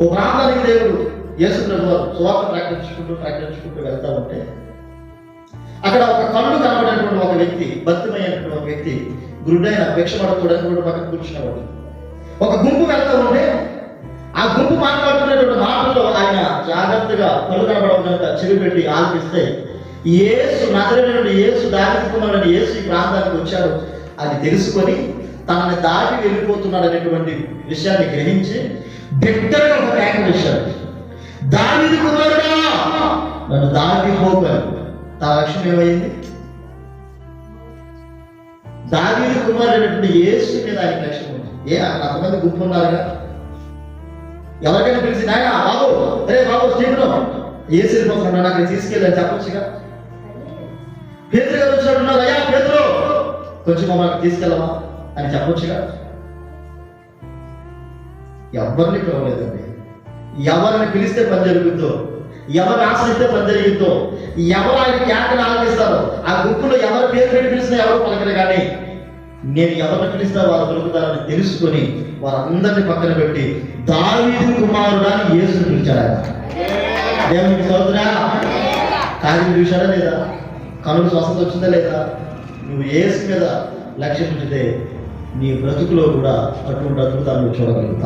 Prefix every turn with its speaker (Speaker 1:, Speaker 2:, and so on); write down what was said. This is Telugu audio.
Speaker 1: ఓ ప్రాంతానికి దేవుడు యేసు ప్రభువు సువార్త ప్రకటించుకుంటూ వెళ్తా ఉంటే అక్కడ ఒక కళ్ళు కనబడినటువంటి ఒక వ్యక్తి, భక్తిమైనటువంటి ఒక వ్యక్తి, గురుడైన భిక్ష పడకూడని కూడా పక్కన కూర్చున్నవాడు. ఒక గుంపు వెళ్తా ఉంటే ఆ గుంపు మాట్లాడుతున్నటువంటి మాటల్లో ఆయన జాగ్రత్తగా కళ్ళు కనబడకుండా చెవి పెట్టి ఆలపిస్తే యేసు నజరేయుడైన యేసు, దావీదు కుమారుడైన యేసు ఈ ప్రాంతానికి వచ్చాడు అది తెలుసుకొని తనని దాటి వెళ్ళిపోతున్నాడు అనేటువంటి విషయాన్ని గ్రహించి బిడ్డగా ఒక కేక వేశాడు, దావీదు కుమారుడా నన్ను దాటిపోతాను. తన లక్ష్యం ఏమైంది? దావీదు కుమారుడైనటువంటి యేసు మీద ఆయన లక్ష్యం ఉంది. అంతమంది గుంపు ఉన్నారుగా, ఎవరికైనా పిలిచి నాయన బాబు, అరే బాబు స్టీఫెను యేసు వెళ్ళిపోతున్నాడు నాకు తీసుకెళ్ళి చెప్పొచ్చుగా. పేతురు గారు వచ్చినట్టున్నారు, అయ్యా పేతురు కొంచెం మమ్మల్ని తీసుకెళ్ళమా అని చెప్పొచ్చుగా. ఎవరిని పిలవలేదండి. ఎవరిని పిలిస్తే పని జరుగుద్దో, ఎవరిని ఆశ్రయిస్తే పని జరిగిద్దో, ఎవరు ఆయన కేకలు ఆలకిస్తారో ఆ గుంపులో ఎవరు పేరు పెట్టి పిలిచినా ఎవరు పలకరు. కానీ నేను ఎవరిని పిలిస్తే వారు దొరుకుతారని తెలుసుకొని వారందరినీ పక్కన పెట్టి దావీదు కుమారుడా అని యేసుని పిలిచాడు. ఆయన దేవునికి స్తోత్రం. కార్యం చూశాడా లేదా? కనులు స్వస్థత వచ్చిందా లేదా? నువ్వు యేసు మీద లక్ష్యం ఉంచితే నీ బ్రతుకులో కూడా అటువంటి అద్భుతాలు చూడగలుగుతావు.